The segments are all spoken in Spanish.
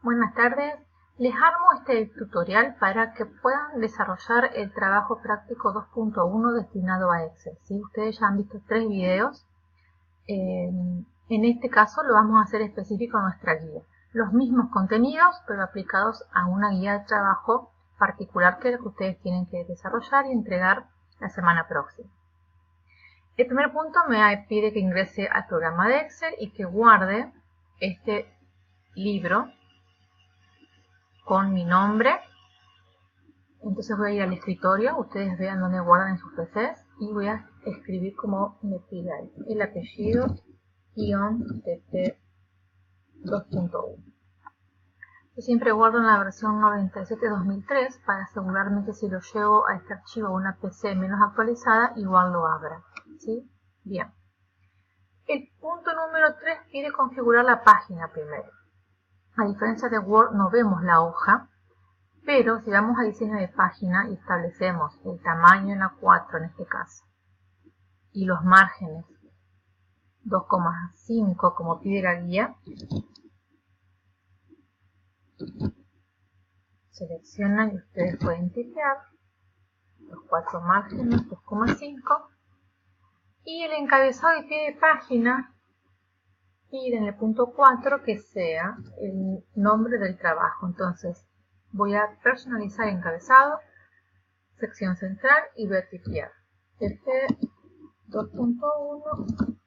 Buenas tardes, les armo este tutorial para que puedan desarrollar el trabajo práctico 2.1 destinado a Excel. ¿Sí? Ustedes ya han visto 3 videos, en este caso lo vamos a hacer específico a nuestra guía. Los mismos contenidos, pero aplicados a una guía de trabajo particular que es lo que ustedes tienen que desarrollar y entregar la semana próxima. El primer punto me pide que ingrese al programa de Excel y que guarde este libro con mi nombre. Entonces voy a ir al escritorio, ustedes vean dónde guardan en sus PCs y voy a escribir como me pide ahí, el apellido -tt 2.1. Yo siempre guardo en la versión 97-2003 para asegurarme que si lo llevo a este archivo a una PC menos actualizada, igual lo abra. ¿Sí? Bien. El punto número 3 quiere configurar la página primero. A diferencia de Word no vemos la hoja, pero si vamos a diseño de página y establecemos el tamaño en A4 en este caso y los márgenes 2,5 como pide la guía, seleccionan y ustedes pueden tipear los 4 márgenes 2,5 y el encabezado de pie de página pide en el punto 4 que sea el nombre del trabajo. Entonces voy a personalizar encabezado, sección central y voy a tipear TP 2.1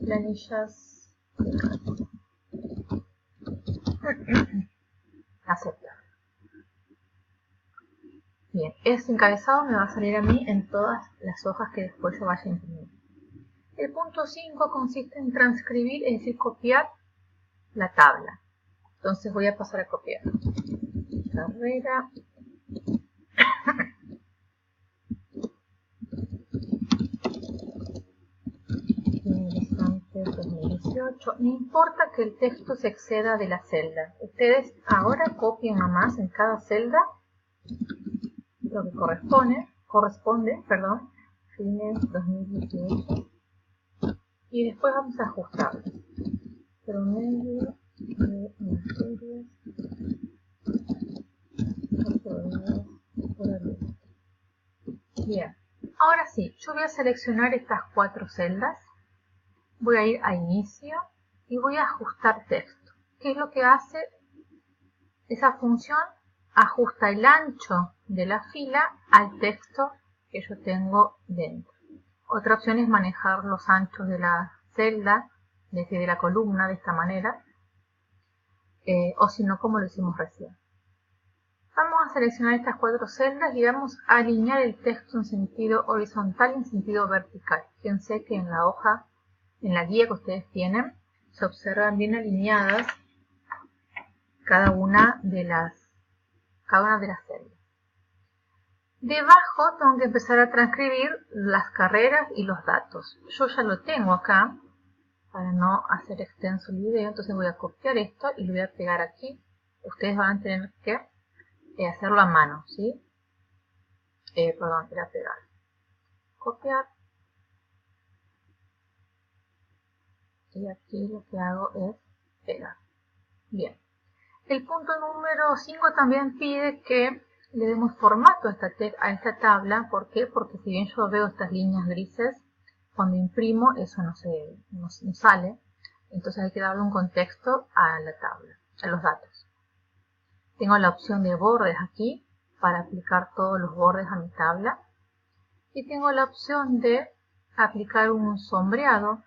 planillas. Aceptar. Bien, este encabezado me va a salir a mí en todas las hojas que después yo vaya a imprimir. El punto 5 consiste en transcribir, es decir, copiar la tabla. Entonces voy a pasar a copiar. Carrera. Ingresante 2018. No importa que el texto se exceda de la celda. Ustedes ahora copien nomás en cada celda lo que corresponde, fines 2018. Y después vamos a ajustar. Promedio de materias por abril. Bien. Ahora sí, yo voy a seleccionar estas 4 celdas. Voy a ir a inicio y voy a ajustar texto. ¿Qué es lo que hace esa función? Ajusta el ancho de la fila al texto que yo tengo dentro. Otra opción es manejar los anchos de la celda, de la columna, de esta manera, o si no, como lo hicimos recién. Vamos a seleccionar estas 4 celdas y vamos a alinear el texto en sentido horizontal y en sentido vertical. Fíjense que en la hoja, en la guía que ustedes tienen, se observan bien alineadas cada una de las celdas. Debajo tengo que empezar a transcribir las carreras y los datos. Yo ya lo tengo acá, para no hacer extenso el video, entonces voy a copiar esto y lo voy a pegar aquí. Ustedes van a tener que hacerlo a mano, ¿sí? Era pegar. Copiar. Y aquí lo que hago es pegar. Bien. El punto número 5 también pide que le demos formato a esta tabla. ¿Por qué? Porque si bien yo veo estas líneas grises, cuando imprimo eso no sale. Entonces hay que darle un contexto a la tabla, a los datos. Tengo la opción de bordes aquí para aplicar todos los bordes a mi tabla. Y tengo la opción de aplicar un sombreado,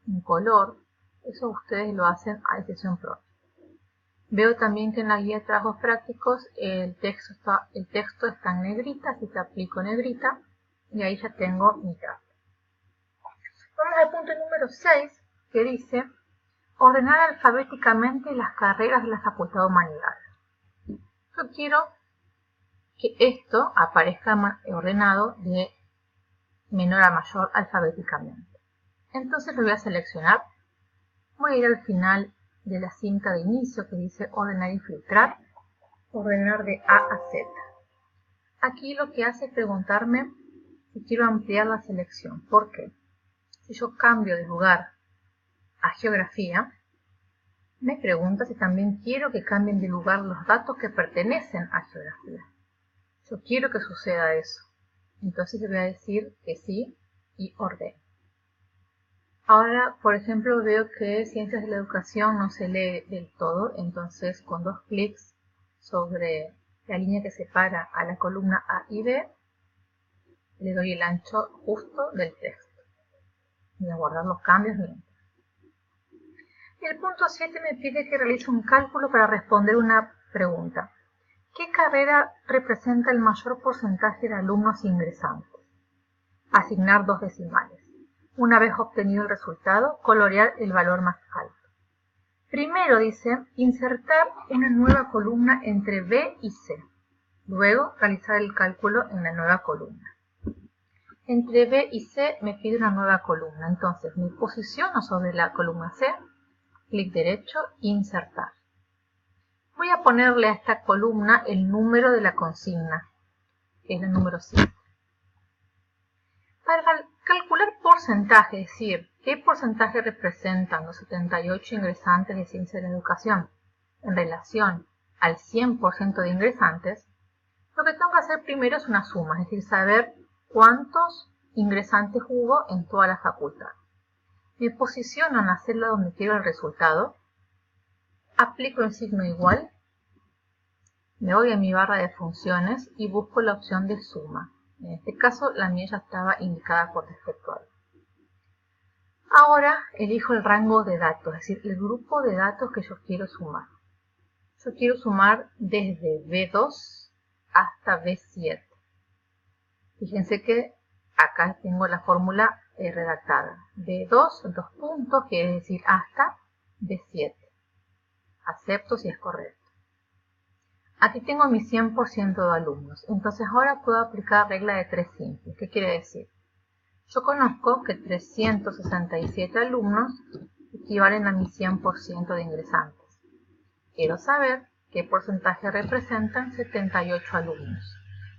un color. Eso ustedes lo hacen a decisión propia. Veo también que en la guía de trabajos prácticos el texto está en negrita, así que aplico negrita y ahí ya tengo mi tabla. Vamos al punto número 6 que dice ordenar alfabéticamente las carreras de la Facultad de Humanidades. Yo quiero que esto aparezca ordenado de menor a mayor alfabéticamente. Entonces lo voy a seleccionar. Voy a ir al final de la cinta de inicio que dice ordenar y filtrar, ordenar de A a Z. Aquí lo que hace es preguntarme si quiero ampliar la selección. ¿Por qué? Si yo cambio de lugar a geografía, Me pregunta si también quiero que cambien de lugar los datos que pertenecen a geografía. Yo quiero que suceda eso. Entonces le voy a decir que sí y ordeno. Ahora, por ejemplo, veo que Ciencias de la Educación no se lee del todo, entonces con 2 clics sobre la línea que separa a la columna A y B, le doy el ancho justo del texto. Voy a guardar los cambios mientras. El punto 7 me pide que realice un cálculo para responder una pregunta. ¿Qué carrera representa el mayor porcentaje de alumnos ingresantes? Asignar 2 decimales. Una vez obtenido el resultado, colorear el valor más alto. Primero dice, insertar una nueva columna entre B y C. Luego, realizar el cálculo en la nueva columna. Entre B y C me pide una nueva columna, entonces me posiciono sobre la columna C, clic derecho, insertar. Voy a ponerle a esta columna el número de la consigna, que es el número 7. Para calcular porcentaje, es decir, qué porcentaje representan los 78 ingresantes de Ciencias de la Educación en relación al 100% de ingresantes, lo que tengo que hacer primero es una suma, es decir, saber cuántos ingresantes hubo en toda la facultad. Me posiciono en la celda donde quiero el resultado, aplico el signo igual, me voy a mi barra de funciones y busco la opción de suma. En este caso la mía ya estaba indicada por defecto. Ahora elijo el rango de datos, es decir, el grupo de datos que yo quiero sumar. Yo quiero sumar desde B2 hasta B7. Fíjense que acá tengo la fórmula redactada. B2, 2 puntos, quiere decir hasta B7. Acepto si es correcto. Aquí tengo mi 100% de alumnos, entonces ahora puedo aplicar regla de 3 simples. ¿Qué quiere decir? Yo conozco que 367 alumnos equivalen a mi 100% de ingresantes. Quiero saber qué porcentaje representan 78 alumnos.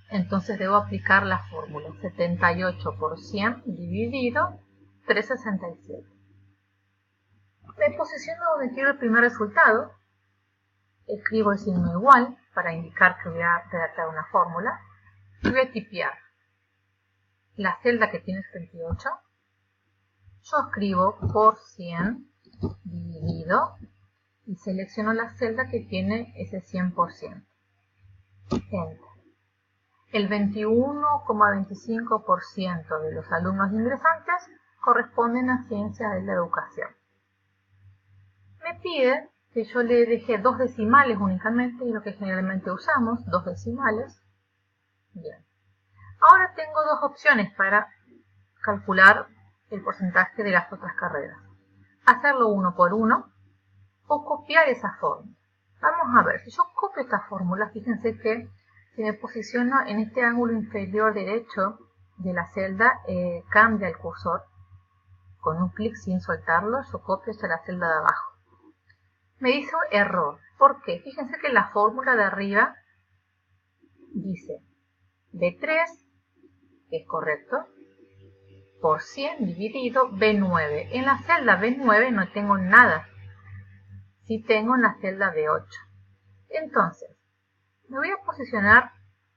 Entonces debo aplicar la fórmula 78 por 100 dividido 367. Me posiciono donde quiero el primer resultado. Escribo el signo igual para indicar que voy a redactar una fórmula y voy a tipear la celda que tiene 78. Yo escribo por 100 dividido y selecciono la celda que tiene ese 100%. Enter. El 21,25% de los alumnos ingresantes corresponden a Ciencias de la Educación. Me pide que yo le deje 2 decimales únicamente, y lo que generalmente usamos, 2 decimales. Bien. Ahora tengo 2 opciones para calcular el porcentaje de las otras carreras. Hacerlo uno por uno o copiar esa fórmula. Vamos a ver, si yo copio esta fórmula, fíjense que si me posiciono en este ángulo inferior derecho de la celda, cambia el cursor. Con un clic sin soltarlo, yo copio hacia la celda de abajo. Me dice error. ¿Por qué? Fíjense que la fórmula de arriba dice B3, que es correcto, por 100 dividido B9. En la celda B9 no tengo nada. Sí tengo en la celda B8. Entonces, me voy a posicionar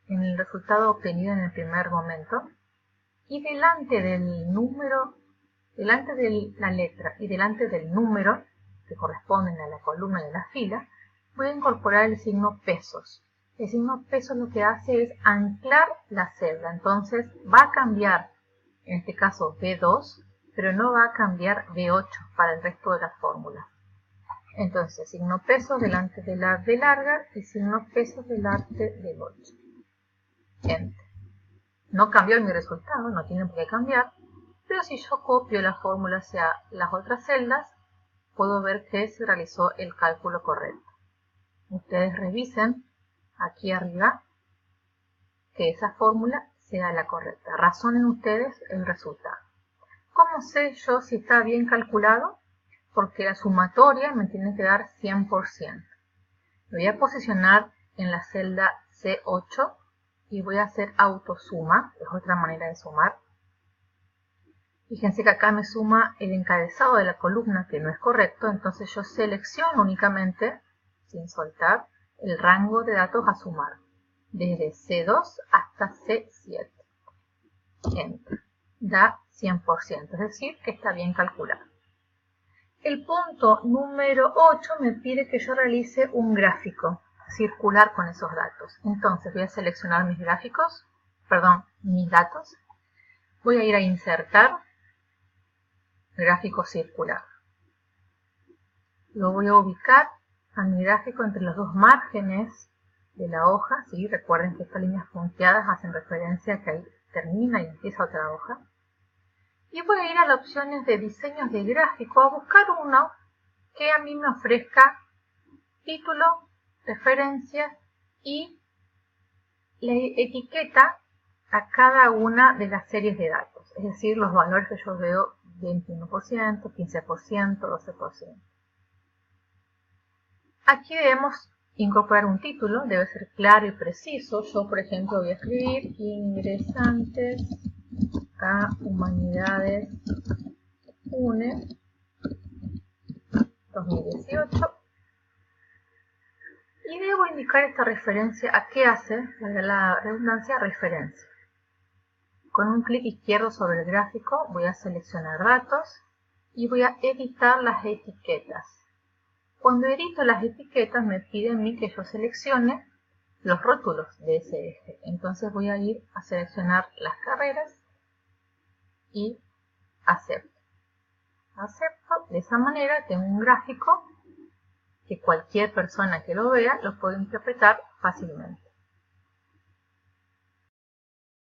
en el resultado obtenido en el primer momento y delante del número, delante de la letra y delante del número que corresponden a la columna y a la fila, voy a incorporar el signo pesos. El signo pesos lo que hace es anclar la celda, entonces va a cambiar, en este caso B2, pero no va a cambiar B8 para el resto de las fórmulas. Entonces, signo pesos delante de la B larga y signo pesos delante del 8. Enter. No cambió mi resultado, no tiene por qué cambiar, pero si yo copio la fórmula hacia las otras celdas, puedo ver que se realizó el cálculo correcto. Ustedes revisen aquí arriba que esa fórmula sea la correcta. Razonen ustedes el resultado. ¿Cómo sé yo si está bien calculado? Porque la sumatoria me tiene que dar 100%. Me voy a posicionar en la celda C8 y voy a hacer autosuma, es otra manera de sumar. Fíjense que acá me suma el encabezado de la columna, que no es correcto, entonces yo selecciono únicamente, sin soltar, el rango de datos a sumar, desde C2 hasta C7. Enter. Da 100%, es decir, que está bien calculado. El punto número 8 me pide que yo realice un gráfico circular con esos datos. Entonces voy a seleccionar mis gráficos, mis datos. Voy a ir a insertar gráfico circular. Lo voy a ubicar a mi gráfico entre los dos márgenes de la hoja. ¿Sí? Recuerden que estas líneas punteadas hacen referencia a que ahí termina y empieza otra hoja. Y voy a ir a las opciones de diseños de gráfico a buscar uno que a mí me ofrezca título, referencias y la etiqueta a cada una de las series de datos. Es decir, los valores que yo veo: 21%, 15%, 12%. Aquí debemos incorporar un título, debe ser claro y preciso. Yo, por ejemplo, voy a escribir ingresantes a Humanidades UNE 2018. Y debo indicar esta referencia a qué hace, la redundancia, referencia. Con un clic izquierdo sobre el gráfico voy a seleccionar datos y voy a editar las etiquetas. Cuando edito las etiquetas me pide a mí que yo seleccione los rótulos de ese eje. Entonces voy a ir a seleccionar las carreras y acepto. Acepto, de esa manera tengo un gráfico que cualquier persona que lo vea lo puede interpretar fácilmente.